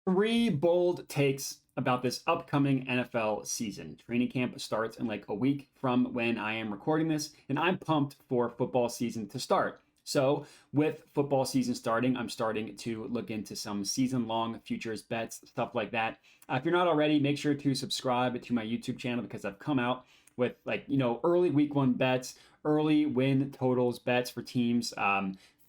Three bold takes about this upcoming NFL season. Training camp starts in like a week from when I am recording this, and I'm pumped for football season to start. So, with football season starting, I'm starting to look into some season long futures bets, stuff like that. If you're not already, make sure to subscribe to my YouTube channel because I've come out with early week one bets, early win totals bets for teams,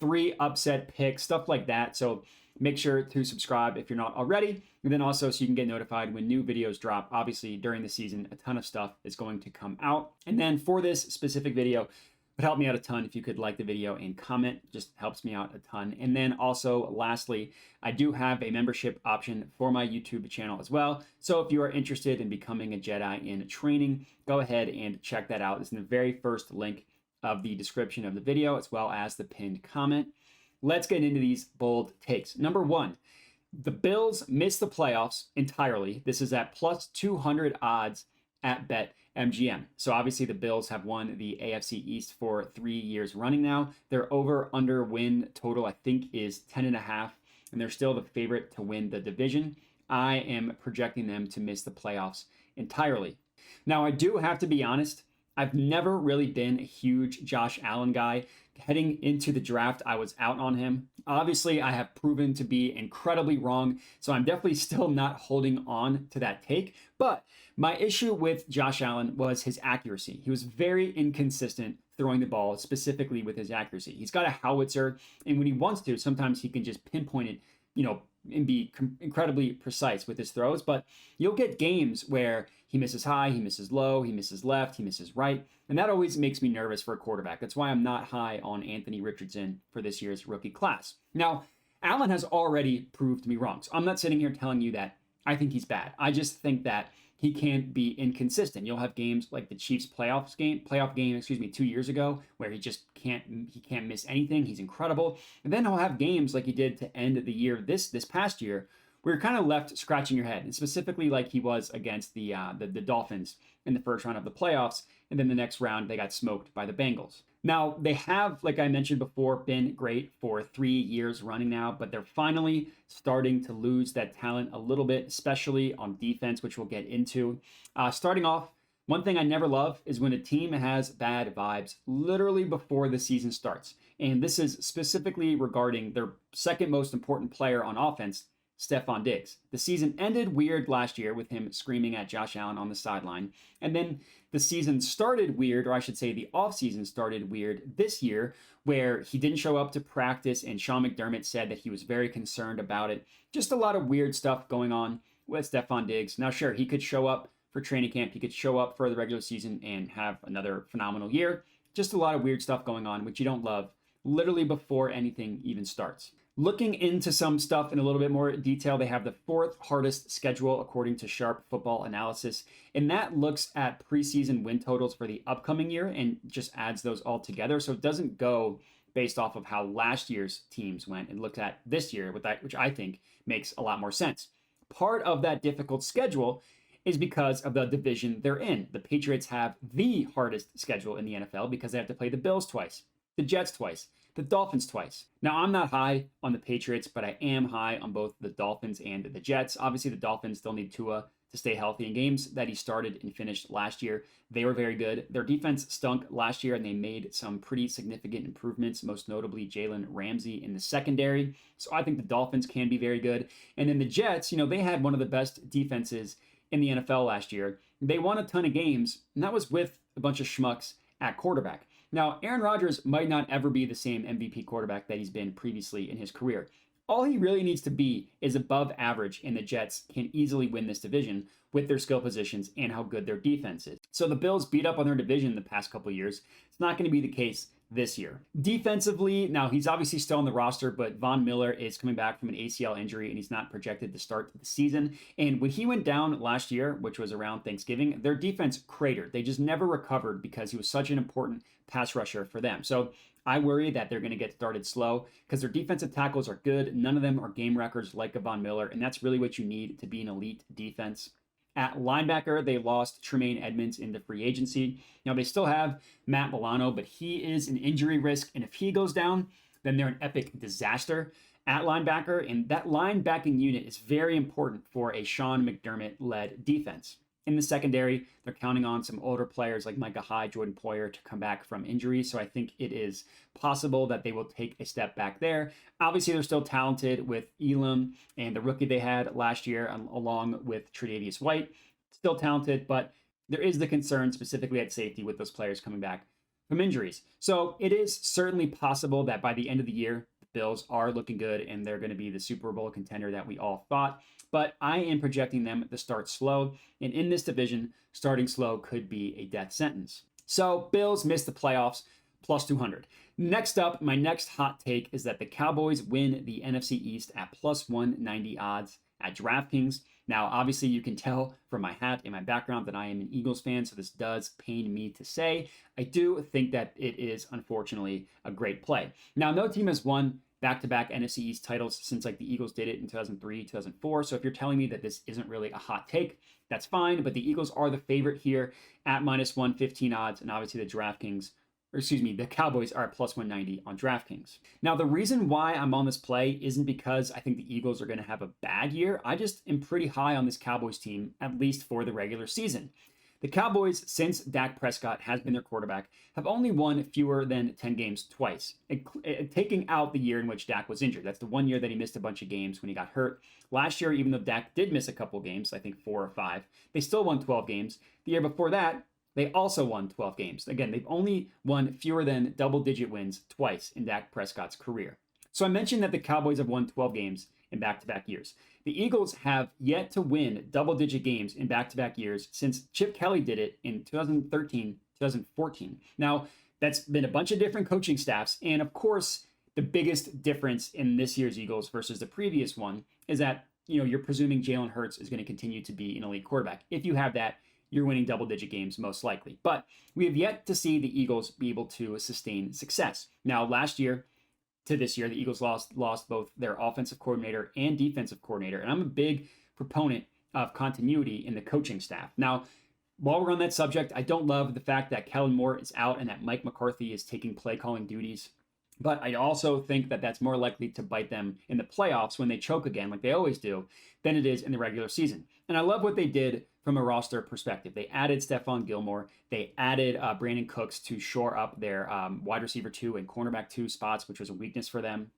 three upset picks, stuff like that. So, make sure to subscribe if you're not already. And then also so you can get notified when new videos drop. Obviously, during the season, a ton of stuff is going to come out. And then for this specific video, it would help me out a ton if you could like the video and comment. Just helps me out a ton. And then also, lastly, I do have a membership option for my YouTube channel as well. So if you are interested in becoming a Jedi in training, go ahead and check that out. It's in the very first link of the description of the video, as well as the pinned comment. Let's get into these bold takes. Number one, the Bills miss the playoffs entirely. This is at plus 200 odds at BetMGM. So obviously the Bills have won the AFC East for 3 years running now. Their over-under win total, I think, is 10.5, and they're still the favorite to win the division. I am projecting them to miss the playoffs entirely. Now, I do have to be honest. I've never really been a huge Josh Allen guy. Heading into the draft, I was out on him. Obviously, I have proven to be incredibly wrong, so I'm definitely still not holding on to that take. But my issue with Josh Allen was his accuracy. He was very inconsistent throwing the ball, specifically with his accuracy. He's got a howitzer, and when he wants to, sometimes he can just pinpoint it, and be incredibly precise with his throws. But you'll get games where he misses high, he misses low, he misses left, he misses right. And that always makes me nervous for a quarterback. That's why I'm not high on Anthony Richardson for this year's rookie class. Now, Allen has already proved me wrong. So I'm not sitting here telling you that I think he's bad. I just think that he can be inconsistent. You'll have games like the Chiefs playoff game, 2 years ago, where he just can't miss anything. He's incredible. And then he'll have games like he did to end the year this past year, where you're kind of left scratching your head, and specifically like he was against the Dolphins in the first round of the playoffs, and then the next round they got smoked by the Bengals. Now, they have, like I mentioned before, been great for 3 years running now, but they're finally starting to lose that talent a little bit, especially on defense, which we'll get into. Starting off, one thing I never love is when a team has bad vibes literally before the season starts. And this is specifically regarding their second most important player on offense, Stefon Diggs. The season ended weird last year with him screaming at Josh Allen on the sideline. And then the season started weird, or I should say the offseason started weird this year, where he didn't show up to practice and Sean McDermott said that he was very concerned about it. Just a lot of weird stuff going on with Stefon Diggs. Now, sure, he could show up for training camp. He could show up for the regular season and have another phenomenal year. Just a lot of weird stuff going on, which you don't love, literally before anything even starts. Looking into some stuff in a little bit more detail, they have the fourth hardest schedule according to Sharp Football Analysis, and that looks at preseason win totals for the upcoming year and just adds those all together. So it doesn't go based off of how last year's teams went and looked at this year, which I think makes a lot more sense. Part of that difficult schedule is because of the division they're in. The Patriots have the hardest schedule in the NFL because they have to play the Bills twice, the Jets twice, the Dolphins twice. Now, I'm not high on the Patriots, but I am high on both the Dolphins and the Jets. Obviously, the Dolphins still need Tua to stay healthy. In games that he started and finished last year, they were very good. Their defense stunk last year, and they made some pretty significant improvements, most notably Jalen Ramsey in the secondary. So I think the Dolphins can be very good. And then the Jets, they had one of the best defenses in the NFL last year. They won a ton of games, and that was with a bunch of schmucks at quarterback. Now, Aaron Rodgers might not ever be the same MVP quarterback that he's been previously in his career. All he really needs to be is above average, and the Jets can easily win this division with their skill positions and how good their defense is. So the Bills beat up on their division the past couple of years. It's not going to be the case this year. Defensively, now he's obviously still on the roster, but Von Miller is coming back from an ACL injury and he's not projected to start the season. And when he went down last year, which was around Thanksgiving, their defense cratered. They just never recovered because he was such an important pass rusher for them. So I worry that they're going to get started slow because their defensive tackles are good. None of them are game wreckers like a Von Miller, and that's really what you need to be an elite defense. At linebacker, they lost Tremaine Edmonds into free agency. Now, they still have Matt Milano, but he is an injury risk, and if he goes down, then they're an epic disaster. at linebacker, and that linebacking unit is very important for a Sean McDermott-led defense. In the secondary, they're counting on some older players like Micah Hyde, Jordan Poyer to come back from injury, so I think it is possible that they will take a step back there. Obviously, they're still talented with Elam and the rookie they had last year, along with Tre'Davious White. Still talented, but there is the concern specifically at safety with those players coming back from injuries. So it is certainly possible that by the end of the year, the Bills are looking good and they're going to be the Super Bowl contender that we all thought. But I am projecting them to start slow. And in this division, starting slow could be a death sentence. So Bills missed the playoffs, plus 200. Next up, my next hot take is that the Cowboys win the NFC East at plus 190 odds at DraftKings. Now, obviously, you can tell from my hat and my background that I am an Eagles fan, so this does pain me to say. I do think that it is, unfortunately, a great play. Now, no team has won back-to-back NFC East titles since like the Eagles did it in 2003, 2004. So if you're telling me that this isn't really a hot take, that's fine. But the Eagles are the favorite here at minus 115 odds. And obviously the Cowboys are at plus 190 on DraftKings. Now, the reason why I'm on this play isn't because I think the Eagles are going to have a bad year. I just am pretty high on this Cowboys team, at least for the regular season. The Cowboys, since Dak Prescott has been their quarterback, have only won fewer than 10 games twice, taking out the year in which Dak was injured. That's the one year that he missed a bunch of games when he got hurt. Last year, even though Dak did miss a couple games, I think 4 or 5, they still won 12 games. The year before that, they also won 12 games. Again, they've only won fewer than double-digit wins twice in Dak Prescott's career. So I mentioned that the Cowboys have won 12 games in back-to-back years. The Eagles have yet to win double-digit games in back-to-back years since Chip Kelly did it in 2013, 2014. Now, that's been a bunch of different coaching staffs, and of course, the biggest difference in this year's Eagles versus the previous one is that, you're presuming Jalen Hurts is going to continue to be an elite quarterback. If you have that, you're winning double-digit games most likely. But we have yet to see the Eagles be able to sustain success. Now, last year to this year, the Eagles lost both their offensive coordinator and defensive coordinator. And I'm a big proponent of continuity in the coaching staff. Now, while we're on that subject, I don't love the fact that Kellen Moore is out and that Mike McCarthy is taking play calling duties. But I also think that that's more likely to bite them in the playoffs when they choke again, like they always do, than it is in the regular season. And I love what they did from a roster perspective. They added Stephon Gilmore. They added Brandon Cooks to shore up their wide receiver 2 and cornerback 2 spots, which was a weakness for them.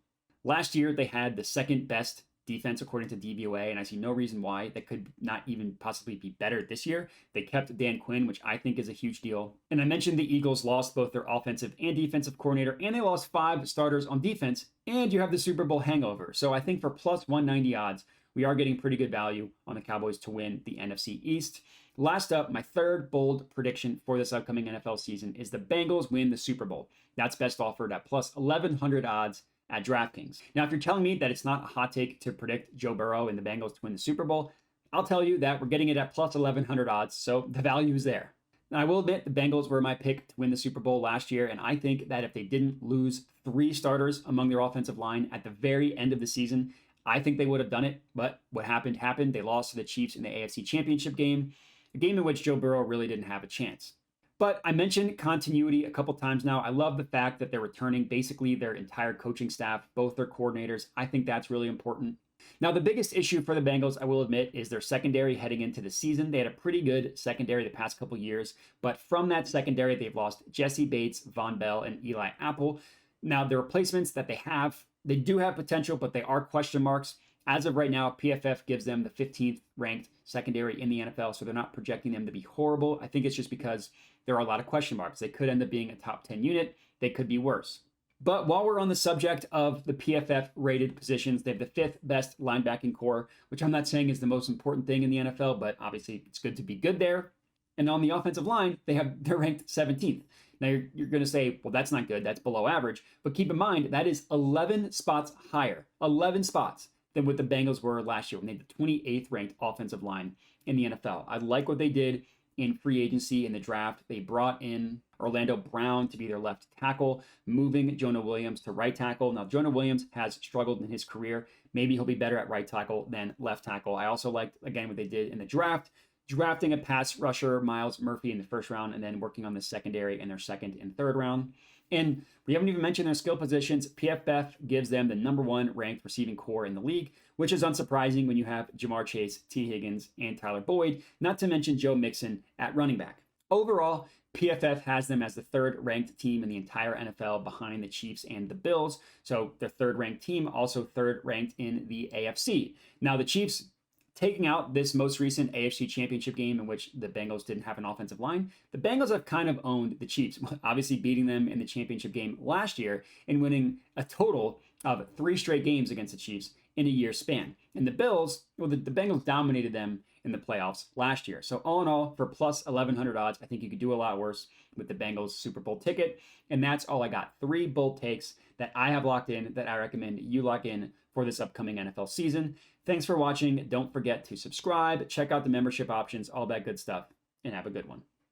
Last year, they had the second best defense according to DVOA, and I see no reason why that could not even possibly be better this year. They kept Dan Quinn, which I think is a huge deal. And I mentioned the Eagles lost both their offensive and defensive coordinator, and they lost 5 starters on defense, and you have the Super Bowl hangover. So I think for plus 190 odds, we are getting pretty good value on the Cowboys to win the NFC East. Last up, my third bold prediction for this upcoming NFL season is the Bengals win the Super Bowl. That's best offered at plus 1,100 odds at DraftKings. Now, if you're telling me that it's not a hot take to predict Joe Burrow and the Bengals to win the Super Bowl, I'll tell you that we're getting it at plus 1,100 odds, so the value is there. Now, I will admit the Bengals were my pick to win the Super Bowl last year, and I think that if they didn't lose 3 starters among their offensive line at the very end of the season, I think they would have done it. But what happened. They lost to the Chiefs in the AFC Championship game, a game in which Joe Burrow really didn't have a chance. But I mentioned continuity a couple times now. I love the fact that they're returning basically their entire coaching staff, both their coordinators. I think that's really important. Now, the biggest issue for the Bengals, I will admit, is their secondary heading into the season. They had a pretty good secondary the past couple years, but from that secondary, they've lost Jesse Bates, Von Bell, and Eli Apple. Now, the replacements that they do have potential, but they are question marks. As of right now, PFF gives them the 15th ranked secondary in the NFL, so they're not projecting them to be horrible. I think it's just because there are a lot of question marks. They could end up being a top 10 unit. They could be worse. But while we're on the subject of the PFF rated positions, they have the 5th best linebacking core, which I'm not saying is the most important thing in the NFL, but obviously it's good to be good there. And on the offensive line, they're ranked 17th. Now you're going to say, well, that's not good. That's below average. But keep in mind, that is 11 spots higher, 11 spots than what the Bengals were last year when they had the 28th ranked offensive line in the NFL. I like what they did in free agency in the draft. They brought in Orlando Brown to be their left tackle, moving Jonah Williams to right tackle. Now, Jonah Williams has struggled in his career. Maybe he'll be better at right tackle than left tackle. I also liked, again, what they did in the draft, drafting a pass rusher, Myles Murphy, in the first round, and then working on the secondary in their second and third round. And we haven't even mentioned their skill positions. PFF gives them the #1 ranked receiving core in the league, which is unsurprising when you have Jamar Chase, T. Higgins, and Tyler Boyd, not to mention Joe Mixon at running back. Overall, PFF has them as the 3rd ranked team in the entire NFL behind the Chiefs and the Bills. So their 3rd ranked team, also 3rd ranked in the AFC. Now the Chiefs, taking out this most recent AFC Championship game in which the Bengals didn't have an offensive line, the Bengals have kind of owned the Chiefs, obviously beating them in the championship game last year and winning a total of 3 straight games against the Chiefs in a year span. And the Bills, well, the Bengals dominated them in the playoffs last year. So all in all, for plus 1,100 odds, I think you could do a lot worse with the Bengals Super Bowl ticket. And that's all I got. 3 bold takes that I have locked in that I recommend you lock in for this upcoming NFL season. Thanks for watching. Don't forget to subscribe, check out the membership options, all that good stuff, and have a good one.